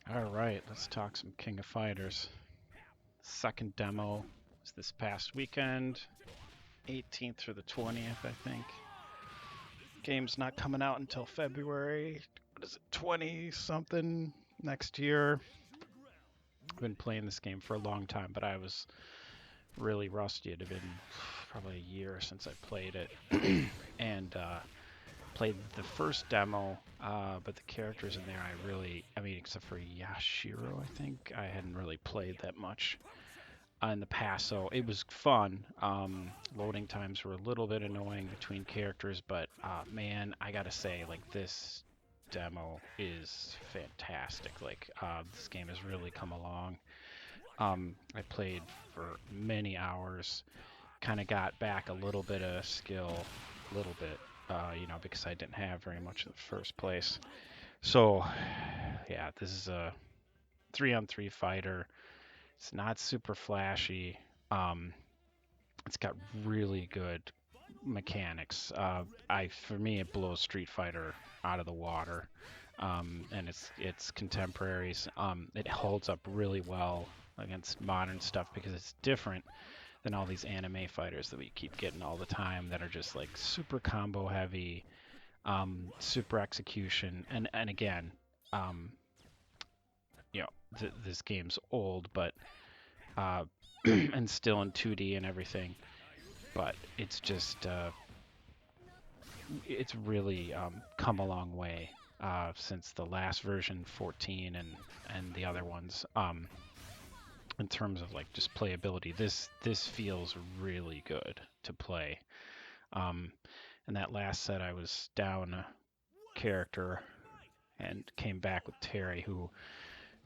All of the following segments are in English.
Alright, let's talk some King of Fighters. Second demo was this past weekend, 18th through the 20th, I think. Game's not coming out until February, what is it, 20 something next year. I've been playing this game for a long time, but I was really rusty. It had been probably a year since I played it. and played the first demo, but the characters in there I mean, except for Yashiro, I think, I hadn't really played that much in the past, so it was fun. Loading times were a little bit annoying between characters, but man, I gotta say, like, this demo is fantastic. Like, this game has really come along. I played for many hours, kind of got back a little bit of skill, a little bit, because I didn't have very much in the first place. So, yeah, this is a 3-on-3 fighter. It's not super flashy. Um, it's got really good mechanics. For me, it blows Street Fighter out of the water. And it's contemporaries. It holds up really well against modern stuff because it's different than all these anime fighters that we keep getting all the time that are just like super combo heavy, super execution, and again, um, this game's old, but and still in 2D and everything, but it's really come a long way since the last version 14 and the other ones. In terms of like just playability, this feels really good to play. Um, and that last set, I was down a character and came back with Terry, who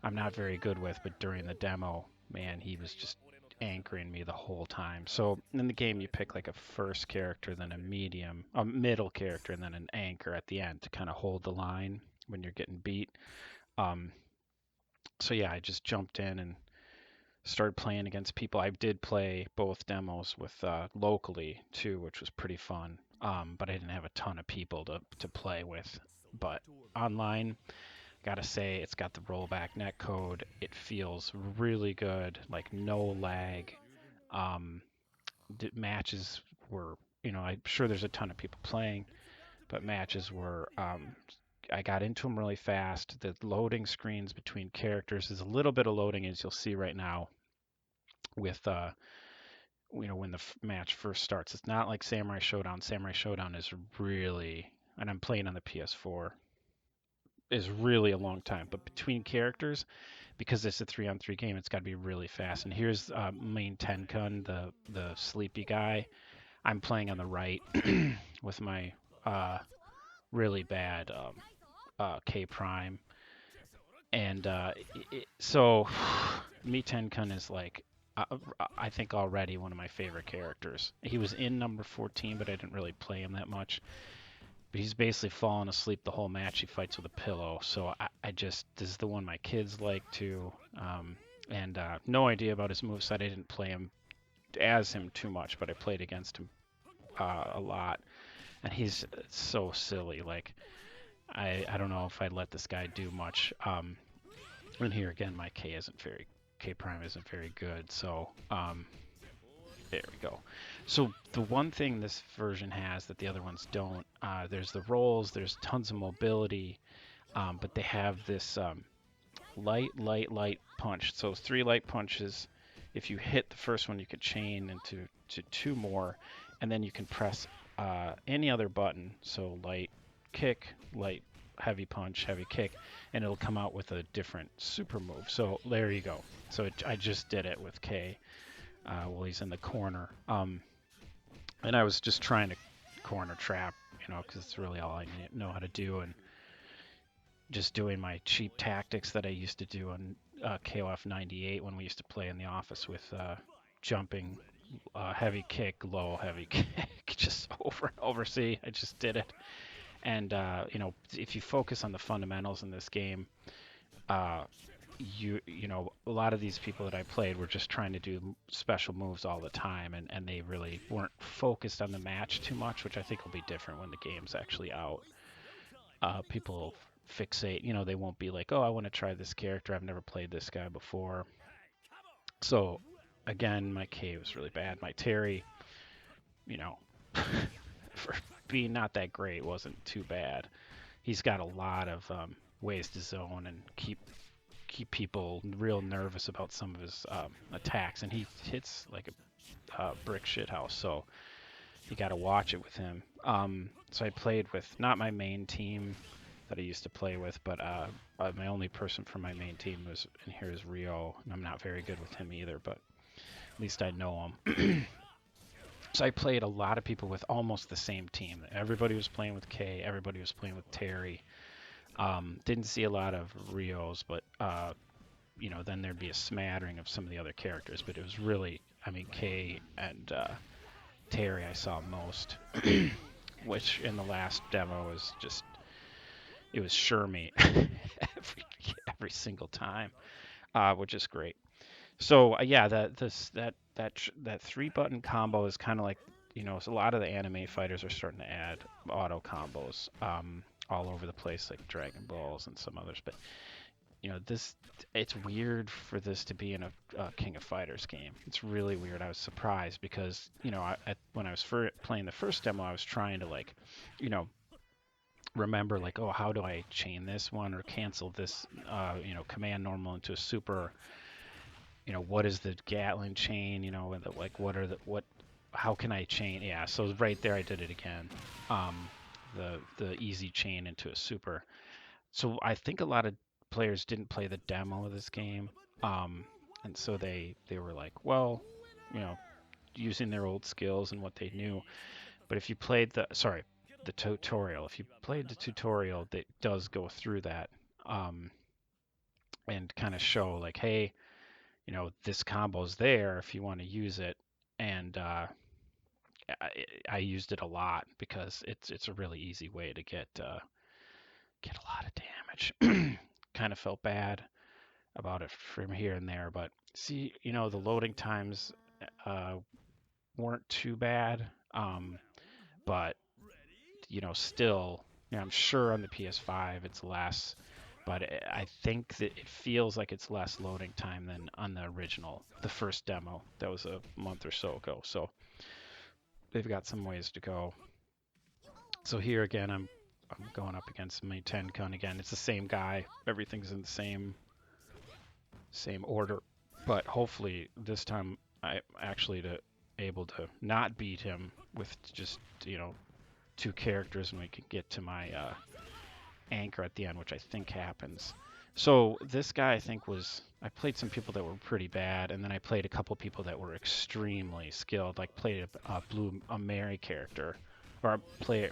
I'm not very good with, but during the demo, man, he was just anchoring me the whole time. So in the game, you pick like a first character, then a middle character, and then an anchor at the end to kind of hold the line when you're getting beat. Um, so yeah, I just jumped in and started playing against people. I did play both demos with locally too, which was pretty fun. But I didn't have a ton of people to play with. But online, gotta say, it's got the rollback netcode. It feels really good, like no lag. Um, Matches were, I'm sure there's a ton of people playing, but matches were. I got into them really fast. The loading screens between characters is a little bit of loading, as you'll see right now with when the match first starts. It's not like Samurai Showdown. Samurai Showdown is really, and I'm playing on the PS4, is really a long time. But between characters, because it's a 3-on-3 game, it's got to be really fast. And here's main Tenkun, the sleepy guy. I'm playing on the right with my uh, really bad K Prime, and so me Tenkun is like I think already one of my favorite characters. He was in number 14, but I didn't really play him that much. But he's basically falling asleep the whole match. He fights with a pillow. So this is the one my kids like too. And no idea about his moveset. I didn't play him too much, but I played against him a lot. And he's so silly. Like, I don't know if I'd let this guy do much. And here again, my K prime isn't very good. So there we go. So the one thing this version has that the other ones don't, there's the rolls, there's tons of mobility, but they have this light punch. So 3 light punches. If you hit the first one, you could chain into two more, and then you can press any other button. So light kick, light heavy punch, heavy kick, and it'll come out with a different super move. So there you go. So I just did it with K while he's in the corner. And I was just trying to corner trap, because it's really all I know how to do, and just doing my cheap tactics that I used to do on KOF 98 when we used to play in the office with jumping, heavy kick, low, heavy kick, just over and over. See, I just did it. And, if you focus on the fundamentals in this game, uh, a lot of these people that I played were just trying to do special moves all the time, and they really weren't focused on the match too much, which I think will be different when the game's actually out. People fixate. You know, they won't be like, oh, I want to try this character. I've never played this guy before. So again, my K was really bad. My Terry, you know, for being not that great, wasn't too bad. He's got a lot of ways to zone and keep people real nervous about some of his attacks, and he hits like a brick shit house. So you got to watch it with him. So I played with not my main team that I used to play with, but my only person from my main team was in here is Rio, and I'm not very good with him either, but at least I know him. So I played a lot of people with almost the same team. Everybody was playing with K. Everybody was playing with Terry. Didn't see a lot of Rios, but you know, then there'd be a smattering of some of the other characters. But it was really, I mean, K and Terry I saw most, which in the last demo was just, it was Shermie every single time, which is great. So yeah, that 3-button combo is kind of like, you know, so a lot of the anime fighters are starting to add auto combos all over the place, like Dragon Balls and some others. But you know, it's weird for this to be in a King of Fighters game. It's really weird. I was surprised because, you know, when I was playing the first demo, I was trying to, like, you know, remember, like, oh, how do I chain this one or cancel this, you know, command normal into a super. You know, what is the Gatling chain? You know, and like, how can I chain? Yeah, so right there I did it again. The easy chain into a super. So I think a lot of players didn't play the demo of this game, and so they were like, well, you know, using their old skills and what they knew. But if you played the tutorial, if you played the tutorial, that does go through that, and kind of show like, hey, you know, this combo's there if you want to use it, and I used it a lot because it's a really easy way to get a lot of damage. Kind of felt bad about it from here and there, but see, you know, the loading times uh, weren't too bad, but you know, still, you know, I'm sure on the PS5 it's less, but I think that it feels like it's less loading time than on the original, the first demo that was a month or so ago. So they've got some ways to go. So here again, I'm going up against my Tenkun again. It's the same guy. Everything's in the same order, but hopefully this time I actually able to not beat him with just, you know, 2 characters, and we can get to my anchor at the end, which I think happens. So this guy, I think, I played some people that were pretty bad, and then I played a couple people that were extremely skilled. Like played a Mary character, or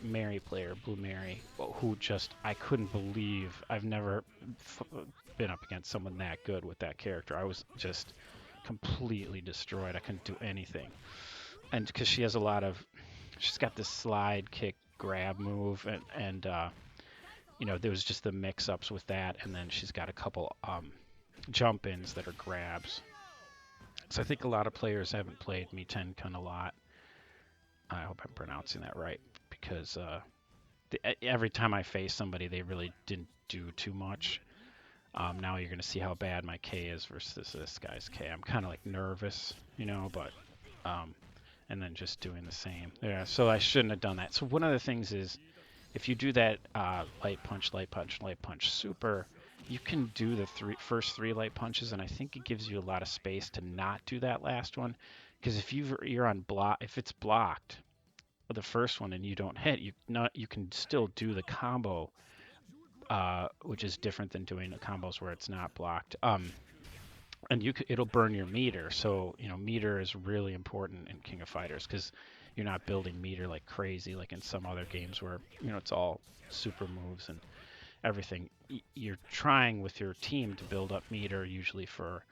Mary player, Blue Mary, who just, I couldn't believe. I've never been up against someone that good with that character. I was just completely destroyed. I couldn't do anything. And because she's got this slide kick grab move, and you know, there was just the mix-ups with that, and then she's got a couple jump-ins that are grabs. So I think a lot of players haven't played Mi Tenkun a lot. I hope I'm pronouncing that right, because every time I face somebody, they really didn't do too much. Now you're going to see how bad my K is versus this guy's K. I'm kind of like nervous, you know, but and then just doing the same. Yeah, so I shouldn't have done that. So one of the things is, if you do that light punch, light punch, light punch super, you can do the first three light punches, and I think it gives you a lot of space to not do that last one. Because if you're on block, if it's blocked, the first one, and you don't hit, you can still do the combo, which is different than doing the combos where it's not blocked. And it'll burn your meter. So, you know, meter is really important in King of Fighters, because you're not building meter like crazy, like in some other games where, you know, it's all super moves and everything. You're trying with your team to build up meter, usually for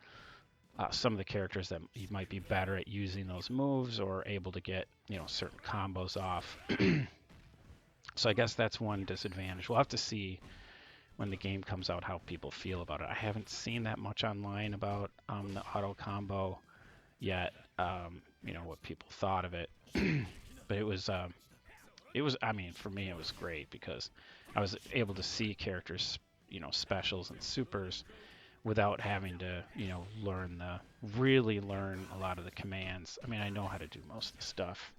some of the characters that you might be better at using those moves or able to get, you know, certain combos off. So I guess that's one disadvantage. We'll have to see when the game comes out how people feel about it. I haven't seen that much online about the auto combo yet, you know, what people thought of it. But it was it was, I mean, for me it was great because I was able to see characters, specials and supers without having to, really learn a lot of the commands. I mean, I know how to do most of the stuff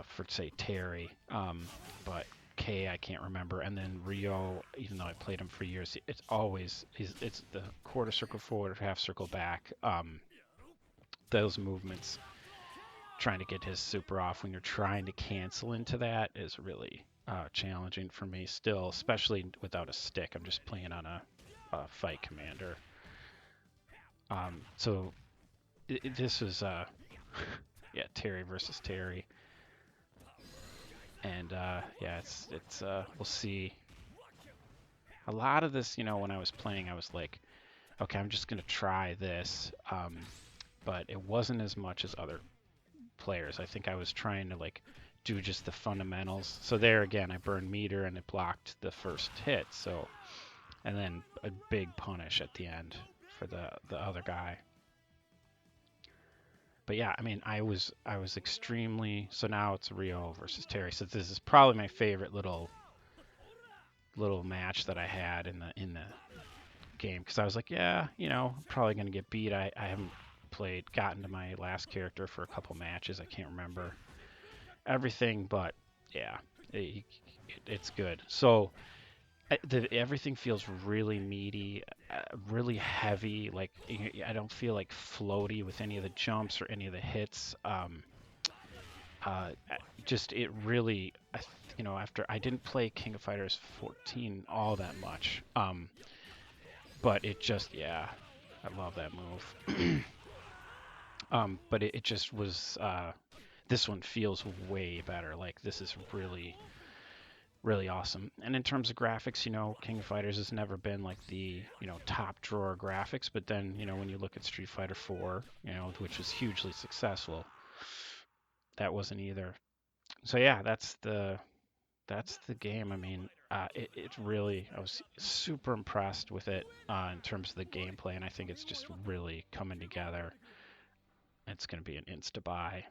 for say Terry, but K I can't remember, and then Rio, even though I played him for years, it's always it's the quarter circle forward, half circle back. Those movements, trying to get his super off when you're trying to cancel into that is really challenging for me still, especially without a stick. I'm just playing on a fight commander. So this was yeah, Terry versus Terry, and yeah, it's we'll see. A lot of this, when I was playing, I was like, okay, I'm just gonna try this, but it wasn't as much as other players. I think I was trying to like do just the fundamentals. So there again, I burned meter and it blocked the first hit. So and then a big punish at the end for the other guy. But yeah, I mean, I was extremely, so now it's Rio versus Terry. So this is probably my favorite little match that I had in the game because I was like, yeah, probably gonna get beat. I haven't gotten to my last character for a couple matches. I can't remember everything, but yeah, it's good. So everything feels really meaty, really heavy. Like I don't feel like floaty with any of the jumps or any of the hits. Uh, just it really, after I didn't play King of Fighters 14 all that much, but it just, yeah, I love that move. But it just was. This one feels way better. Like this is really really awesome. And in terms of graphics, King of Fighters has never been like the, top drawer graphics, but then, when you look at Street Fighter 4, which was hugely successful, that wasn't either. So yeah, that's the game. I mean, it really, I was super impressed with it in terms of the gameplay, and I think it's just really coming together. It's going to be an insta buy.